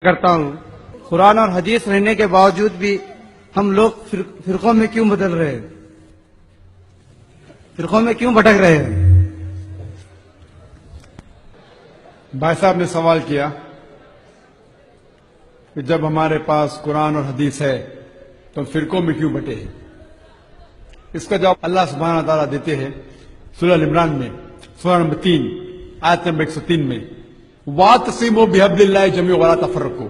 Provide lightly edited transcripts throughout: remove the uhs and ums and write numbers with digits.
کرتا ہوں قرآن اور حدیث رہنے کے باوجود بھی ہم لوگ فرقوں میں کیوں بدل رہے ہیں، فرقوں میں کیوں بھٹک رہے ہیں؟ بھائی صاحب نے سوال کیا کہ جب ہمارے پاس قرآن اور حدیث ہے تو ہم فرقوں میں کیوں بٹے ہیں؟ اس کا جواب اللہ سبحانہ تعالیٰ دیتے ہیں سورہ عمران میں، سورہ نمبر 3 آیت نمبر 103 میں، وَاعْتَصِمُوا بِحَبْلِ اللَّهِ جَمِيعًا وَلَا تَفَرَّقُوا،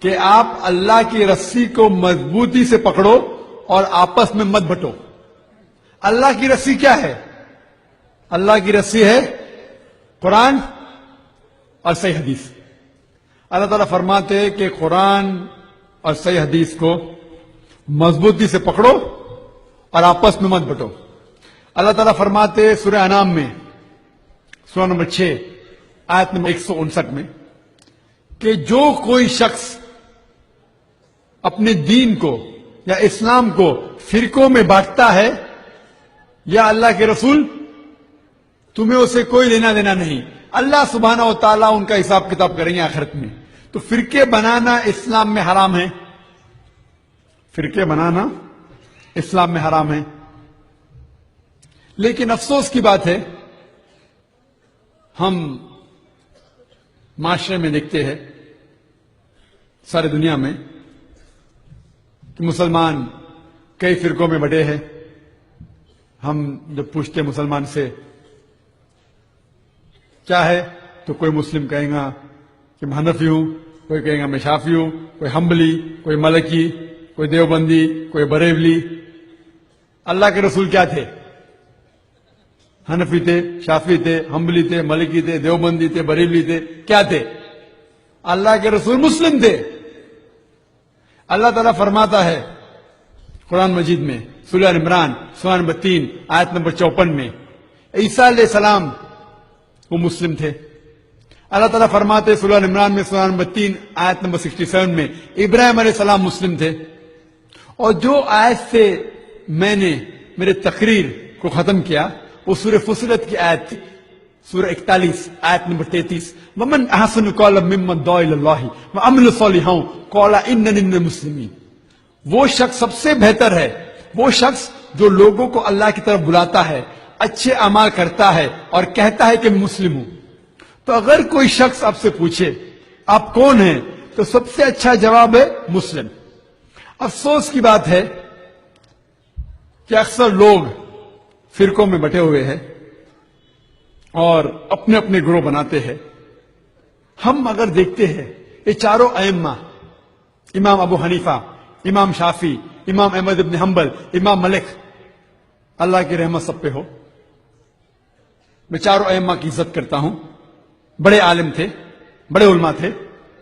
کہ آپ اللہ کی رسی کو مضبوطی سے پکڑو اور آپس میں مت بٹو۔ اللہ کی رسی کیا ہے؟ اللہ کی رسی ہے قرآن اور صحیح حدیث۔ اللہ تعالیٰ فرماتے ہیں کہ قرآن اور صحیح حدیث کو مضبوطی سے پکڑو اور آپس میں مت بٹو۔ اللہ تعالیٰ فرماتے ہیں سورہ انعام میں، سورہ نمبر 6 آیت نمبر 159 میں، کہ جو کوئی شخص اپنے دین کو یا اسلام کو فرقوں میں بانٹتا ہے، یا اللہ کے رسول تمہیں اسے کوئی لینا دینا نہیں، اللہ سبحانہ و تعالیٰ ان کا حساب کتاب کریں گے آخرت میں۔ تو فرقے بنانا اسلام میں حرام ہے، فرقے بنانا اسلام میں حرام ہے۔ لیکن افسوس کی بات ہے، ہم معاشرے میں دیکھتے ہیں ساری دنیا میں کہ مسلمان کئی فرقوں میں بٹے ہیں۔ ہم جب پوچھتے مسلمان سے کیا ہے تو کوئی مسلم کہے گا کہ میں حنفی ہوں، کوئی کہے گا میں شافعی ہوں، کوئی حنبلی، کوئی ملکی، کوئی دیوبندی، کوئی بریلوی۔ اللہ کے رسول کیا تھے؟ حنفی تھے، شافعی تھے، حنبلی تھے، ملکی تھے، دیوبندی تھے، بریلوی تھے، کیا تھے؟ اللہ کے رسول مسلم تھے۔ اللہ تعالیٰ فرماتا ہے قرآن مجید میں، سورہ عمران سورہ نمبر 3 آیت نمبر 54 میں، عیسیٰ علیہ السلام وہ مسلم تھے۔ اللہ تعالیٰ فرماتے سورہ عمران میں سورہ نمبر 3 آیت نمبر 67 میں، ابراہیم علیہ السلام مسلم تھے۔ اور جو آیت سے میں نے میرے تقریر کو ختم کیا وہ سورہ فصلت کی آیت تھی، سورہ 41 آیت نمبر 33، وَمَنْ أَحْسَنُ قَوْلًا مِمَّنْ دَعَا إِلَى اللَّهِ وَعَمِلَ صَالِحًا قَالَ إِنَّنِي مِنَ الْمُسْلِمِينَ۔ وہ شخص سب سے بہتر ہے، وہ شخص جو لوگوں کو اللہ کی طرف بلاتا ہے، اچھے اعمال کرتا ہے اور کہتا ہے کہ میں مسلم ہوں۔ تو اگر کوئی شخص آپ سے پوچھے آپ کون ہیں تو سب سے اچھا جواب ہے مسلم۔ افسوس کی بات ہے کہ اکثر لوگ فرقوں میں بٹے ہوئے ہیں اور اپنے اپنے گروہ بناتے ہیں۔ ہم اگر دیکھتے ہیں یہ چاروں ائمہ، امام ابو حنیفہ، امام شافعی، امام احمد بن حنبل، امام مالک، اللہ کی رحمت سب پہ ہو۔ میں چاروں ائمہ کی عزت کرتا ہوں، بڑے عالم تھے، بڑے علماء تھے،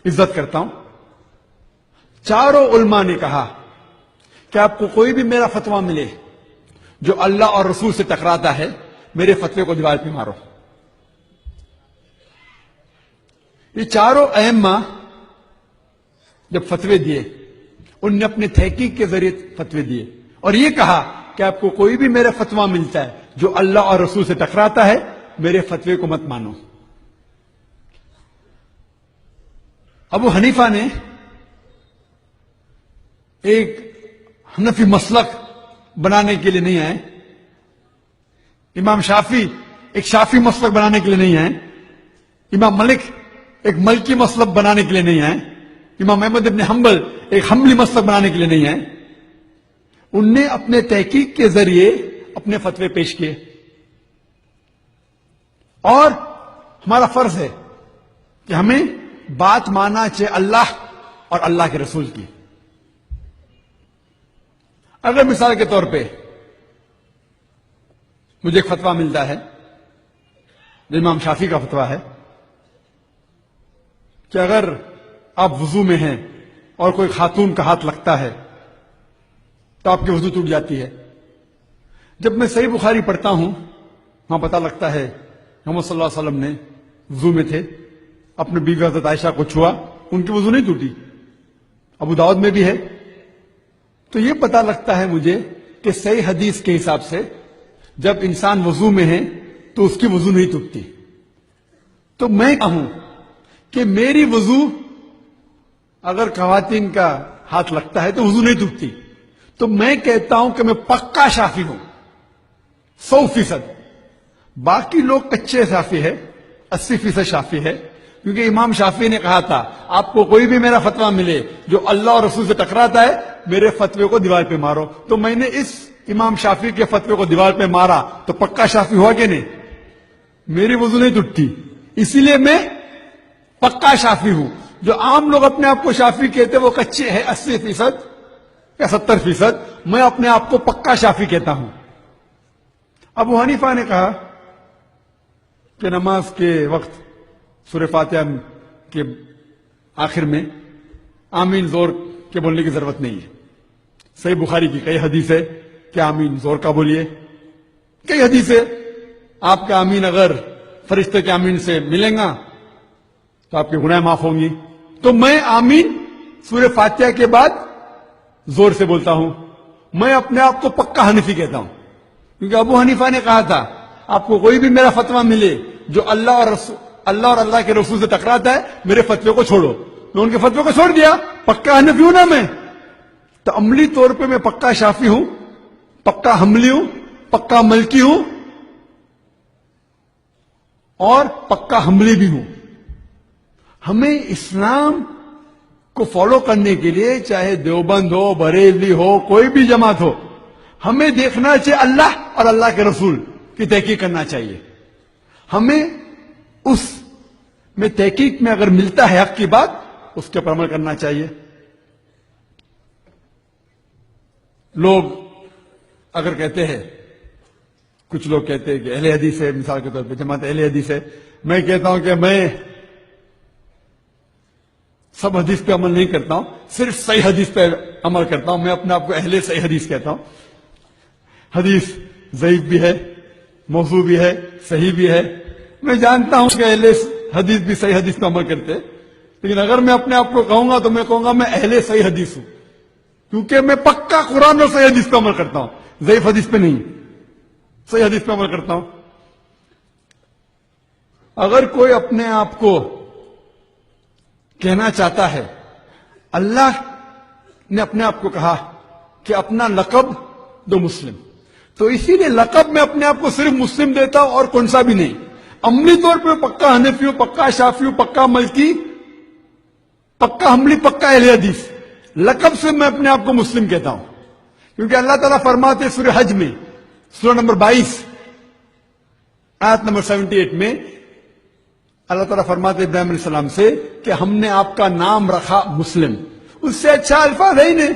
عزت کرتا ہوں۔ چاروں علماء نے کہا کہ آپ کو کوئی بھی میرا فتویٰ ملے جو اللہ اور رسول سے ٹکراتا ہے، میرے فتوے کو دیوار پہ مارو۔ یہ چاروں ائمہ جب فتوے دیے، ان نے اپنے تحقیق کے ذریعے فتوے دیے اور یہ کہا کہ آپ کو کوئی بھی میرا فتویٰ ملتا ہے جو اللہ اور رسول سے ٹکراتا ہے، میرے فتوے کو مت مانو۔ ابو حنیفہ نے ایک حنفی مسلک بنانے کے لیے نہیں آئے، امام شافعی ایک شافعی مسلک بنانے کے لیے نہیں آئے، امام مالک ایک ملکی مسلک بنانے کے لیے نہیں آئے، امام احمد بن حنبل ایک حنبلی مسلک بنانے کے لیے نہیں آئے۔ ان نے اپنے تحقیق کے ذریعے اپنے فتوے پیش کیے اور ہمارا فرض ہے کہ ہمیں بات ماننا چاہیے اللہ اور اللہ کے رسول کی۔ اگر مثال کے طور پہ مجھے ایک فتویٰ ملتا ہے جو امام شافعی کا فتویٰ ہے کہ اگر آپ وضو میں ہیں اور کوئی خاتون کا ہاتھ لگتا ہے تو آپ کی وضو ٹوٹ جاتی ہے۔ جب میں صحیح بخاری پڑھتا ہوں وہاں پتہ لگتا ہے محمد صلی اللہ علیہ وسلم نے وضو میں تھے، اپنے بیوی حضرت عائشہ کو چھوا، ان کی وضو نہیں ٹوٹی۔ ابو داؤد میں بھی ہے۔ تو یہ پتہ لگتا ہے مجھے کہ صحیح حدیث کے حساب سے جب انسان وضو میں ہے تو اس کی وضو نہیں ٹوٹتی۔ تو میں کہوں کہ میری وضو اگر خواتین کا ہاتھ لگتا ہے تو وضو نہیں ٹوٹتی. تو میں کہتا ہوں کہ میں پکا شافی ہوں 100%. باقی لوگ کچے شافی ہے 80% شافی ہے, کیونکہ امام شافی نے کہا تھا آپ کو کوئی بھی میرا فتویٰ ملے جو اللہ اور رسول سے ٹکراتا ہے میرے فتوے کو دیوار پہ مارو. تو میں نے اس امام شافی کے فتوے کو دیوار پہ مارا تو پکا شافی ہوا کہ نہیں؟ میری وضو نہیں ٹوٹتی, اسی لیے میں پکا شافی ہوں. جو عام لوگ اپنے آپ کو شافی کہتے وہ کچے ہیں 80% یا 70%. میں اپنے آپ کو پکا شافی کہتا ہوں. ابو حنیفہ نے کہا کہ نماز کے وقت سورہ فاتحہ کے آخر میں آمین زور کے بولنے کی ضرورت نہیں ہے. صحیح بخاری کی کئی حدیث ہے کہ آمین زور کا بولیے. کئی حدیث ہے آپ کا آمین اگر فرشتے کے آمین سے ملیں گا تو آپ کے گناہ معاف ہوں گی. تو میں آمین سورہ فاتحہ کے بعد زور سے بولتا ہوں. میں اپنے آپ کو پکا حنفی کہتا ہوں, کیونکہ ابو حنیفہ نے کہا تھا آپ کو کوئی بھی میرا فتویٰ ملے جو اللہ اور اللہ کے رسول سے ٹکراتا ہے میرے فتوے کو چھوڑو. میں ان کے فتوے کو چھوڑ دیا, پکا حنفی ہوں نا میں. تو عملی طور پہ میں پکا شافی ہوں, پکا حنبلی ہوں, پکا ملکی ہوں اور پکا حنبلی بھی ہوں. ہمیں اسلام کو فالو کرنے کے لیے چاہے دیوبند ہو, بریلوی ہو, کوئی بھی جماعت ہو, ہمیں دیکھنا چاہیے اللہ اور اللہ کے رسول کی تحقیق کرنا چاہیے. ہمیں اس میں تحقیق میں اگر ملتا ہے حق کی بات اس کے پر عمل کرنا چاہیے. لوگ اگر کہتے ہیں, کچھ لوگ کہتے ہیں کہ اہل حدیث ہے, مثال کے طور پہ جماعت اہل حدیث ہے. میں کہتا ہوں کہ میں سب حدیث پہ عمل نہیں کرتا ہوں, صرف صحیح حدیث پہ عمل کرتا ہوں. میں اپنے آپ کو اہل صحیح حدیث کہتا ہوں. حدیث ضعیف بھی ہے, موضوع بھی ہے, صحیح بھی ہے. میں جانتا ہوں کہ اہل حدیث بھی صحیح حدیث پہ عمل کرتے ہیں, لیکن اگر میں اپنے آپ کو کہوں گا تو میں کہوں گا میں اہل صحیح حدیث ہوں, کیونکہ میں پکا قرآن اور صحیح حدیث پہ عمل کرتا ہوں, ضعیف حدیث پہ نہیں, صحیح حدیث پہ عمل کرتا ہوں. اگر کوئی اپنے آپ کو کہنا چاہتا ہے, اللہ نے اپنے آپ کو کہا کہ اپنا لقب دو مسلم, تو اسی لیے لقب میں اپنے آپ کو صرف مسلم دیتا ہوں اور کون سا بھی نہیں. عملی طور پہ پکا حنفی ہوں, پکا شافی ہوں, پکا ملکی, پکا حنبلی, پکا اہل حدیث. لقب سے میں اپنے آپ کو مسلم کہتا ہوں, کیونکہ اللہ تعالیٰ فرماتے ہیں سورہ حج میں سورہ نمبر 22 آیت نمبر 78 میں اللہ تعالیٰ فرماتے ابراہیم علیہ السلام سے کہ ہم نے آپ کا نام رکھا مسلم. اس سے اچھا الفاظ ہے ہی نہیں.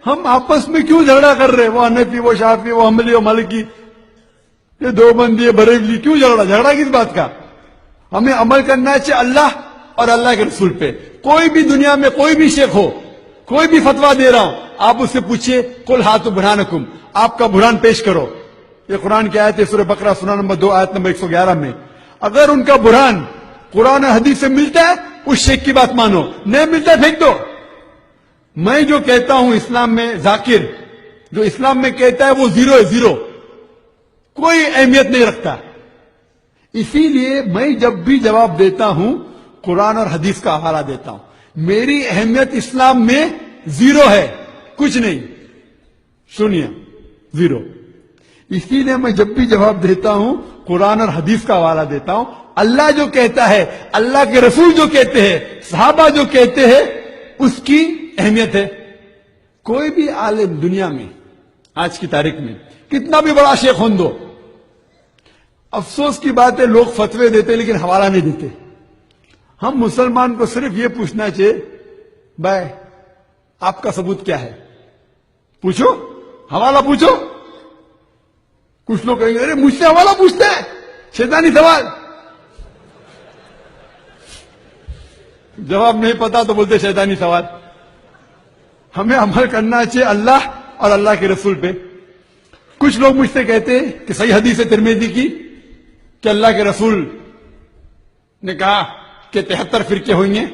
ہم آپس میں کیوں جھگڑا کر رہے, وہ حنفی, وہ شافی, وہ حنبلی, وہ مالکی, یہ دیوبندی, بریلوی, کیوں جھگڑا کس بات کا؟ ہمیں عمل کرنا چاہیے اللہ اور اللہ کے رسول پہ. کوئی بھی دنیا میں کوئی بھی شیخ ہو, کوئی بھی فتویٰ دے رہا ہوں, آپ اس سے پوچھئے قل ہاتوا برہانکم, آپ کا برہان پیش کرو. یہ قرآن کی آیت ہے سورہ بقرہ سورہ نمبر 2 آیت نمبر 111 میں. اگر ان کا برہان قرآن اور حدیث سے ملتا ہے اس شیخ کی بات مانو, نہیں ملتا ہے پھینک دو. میں جو کہتا ہوں اسلام میں ذاکر, جو اسلام میں کہتا ہے وہ زیرو ہے, زیرو, کوئی اہمیت نہیں رکھتا. اسی لیے میں جب بھی جواب دیتا ہوں قرآن اور حدیث کا حوالہ دیتا ہوں. میری اہمیت اسلام میں زیرو ہے, کچھ نہیں, سنیے, زیرو. اسی لیے میں جب بھی جواب دیتا ہوں قرآن اور حدیث کا حوالہ دیتا ہوں. اللہ جو کہتا ہے, اللہ کے رسول جو کہتے ہیں, صحابہ جو کہتے ہیں, اس کی اہمیت ہے. کوئی بھی عالم دنیا میں آج کی تاریخ میں کتنا بھی بڑا شیخ ہون دو, افسوس کی بات ہے لوگ فتوے دیتے لیکن حوالہ نہیں دیتے. ہم مسلمان کو صرف یہ پوچھنا چاہیے بھائی آپ کا ثبوت کیا ہے, پوچھو, حوالہ پوچھو. کچھ لوگ کہیں گے ارے مجھ سے حوالہ پوچھتے ہیں, شیطانی سوال. جواب نہیں پتا تو بولتے شیطانی سوال. ہمیں عمل کرنا چاہیے اللہ اور اللہ کے رسول پہ. کچھ لوگ مجھ سے کہتے ہیں کہ صحیح حدیث ہے ترمذی کی کہ اللہ کے رسول نے کہا کہ 73 فرقے ہوئیں گے.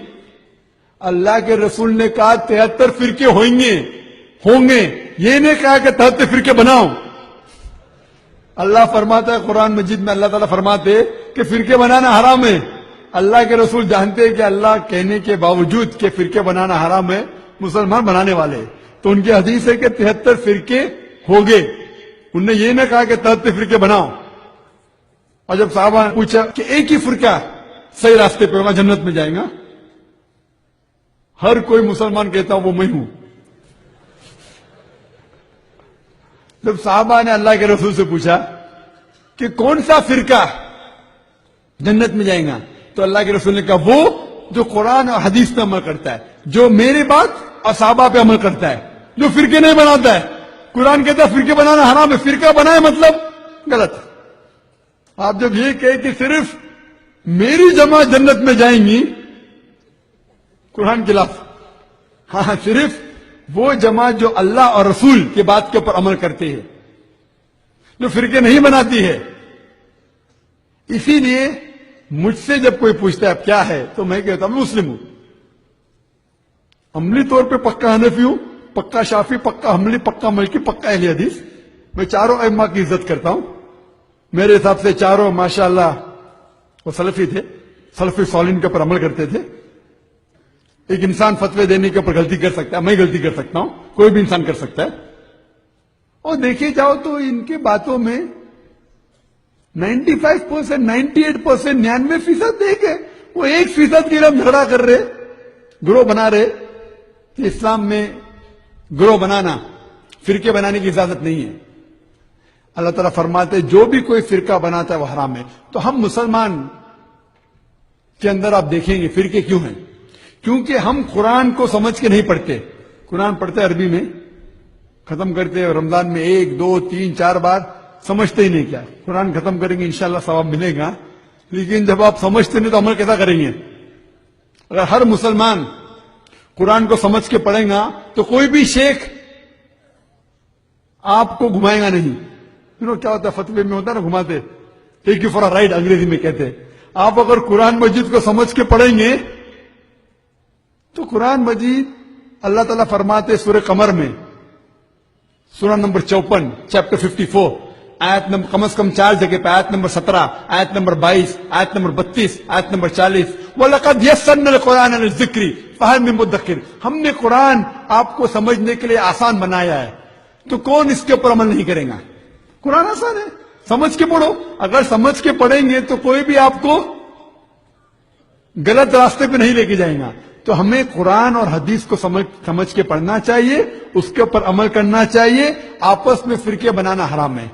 اللہ کے رسول نے کہا 73 فرقے ہوں گے, یہ نہیں کہا کہ 73 فرقے بناؤ. اللہ فرماتا ہے قرآن مجید میں, اللہ تعالیٰ فرماتے کہ فرقے بنانا حرام ہے, اللہ کے رسول جانتے ہیں کہ اللہ کہنے کے باوجود کہ فرقے بنانا حرام ہے، مسلمان بنانے والے، تو ان کی حدیث ہے کہ 73 فرقے ہو گئے، انہوں نے یہ نہ کہا کہ 73 فرقے بناؤ. اور جب صحابہ نے پوچھا کہ ایک ہی فرقہ صحیح راستے پہ ہوگا، جنت میں جائے گا، ہر کوئی مسلمان کہتا وہ میں ہوں. جب صحابہ نے اللہ کے رسول سے پوچھا کہ کون سا فرقہ جنت میں جائے گا، تو اللہ کے رسول نے کہا وہ جو قرآن اور حدیث پہ عمل کرتا ہے، جو میری بات اور صحابہ پہ عمل کرتا ہے، جو فرقے نہیں بناتا ہے. قرآن کہتا ہے فرقے بنانا حرام ہے، فرقہ بنائے مطلب غلط. آپ جب یہ کہے کہ صرف میری جماعت جنت میں جائیں گی، قرآن کے لفظ. ہاں، صرف وہ جماعت جو اللہ اور رسول کی بات کے اوپر عمل کرتے ہیں، جو فرقے نہیں بناتی ہے. اسی لیے مجھ سے جب کوئی پوچھتا ہے اب کیا ہے، تو میں کہتا ہوں میں مسلم ہوں. عملی طور پہ پکا حنفی ہوں، پکا شافی، پکا حنبلی، پکا مالکی، پکا اہل حدیث. میں چاروں ائمہ کی عزت کرتا ہوں. میرے حساب سے چاروں ماشاءاللہ وہ سلفی تھے، سلفی صالحین کے اوپر عمل کرتے تھے. ایک انسان فتوے دینے کے اوپر غلطی کر سکتا ہے، میں غلطی کر سکتا ہوں، کوئی بھی انسان کر سکتا ہے. اور دیکھے جاؤ تو ان کے باتوں میں 95%، 98%، 99% دیکھے وہ 1% کے لیے ہم جھگڑا کر رہے، گروہ بنا رہے. کہ اسلام میں گروہ بنانا، فرقے بنانے کی اجازت نہیں ہے. اللہ تعالیٰ فرماتے جو بھی کوئی فرقہ بناتا ہے وہ حرام ہے. تو ہم مسلمان کے اندر آپ دیکھیں گے فرقے کیوں ہیں؟ کیونکہ ہم قرآن کو سمجھ کے نہیں پڑھتے. قرآن پڑھتے عربی میں، ختم کرتے ہیں رمضان میں 1، 2، 3، 4 بار، سمجھتے ہی نہیں. کیا قرآن ختم کریں گے انشاءاللہ ثواب ملے گا، لیکن جب آپ سمجھتے نہیں تو عمل کیسا کریں گے؟ اگر ہر مسلمان قرآن کو سمجھ کے پڑھیں گا تو کوئی بھی شیخ آپ کو گھمائے گا نہیں. کیا ہوتا ہے فتوے میں ہوتا ہے نا، گھماتے، take you for a ride انگریزی میں کہتے ہیں. آپ اگر قرآن مجید کو سمجھ کے پڑھیں گے تو قرآن مجید اللہ تعالیٰ فرماتے سورہ قمر میں، سورہ نمبر 54، چیپٹر 54، آیت نمبر کم از کم 4 جگہ پہ، آیت نمبر 17، آیت نمبر 22، آیت نمبر 32، آیت نمبر 40، وَلَقَدْ يَسَّرْنَا الْقُرْآنَ لِلذِّكْرِ فَهَلْ مِن مُدَّكِرٍ. ہم نے قرآن آپ کو سمجھنے کے لیے آسان بنایا ہے، تو کون اس کے اوپر عمل نہیں کرے گا؟ قرآن آسان ہے، سمجھ کے پڑھو. اگر سمجھ کے پڑھیں گے تو کوئی بھی آپ کو غلط راستے پہ نہیں لے کے جائیں گا. تو ہمیں قرآن اور حدیث کو سمجھ کے پڑھنا چاہیے، اس کے اوپر عمل کرنا چاہیے. آپس میں فرقے بنانا حرام ہے.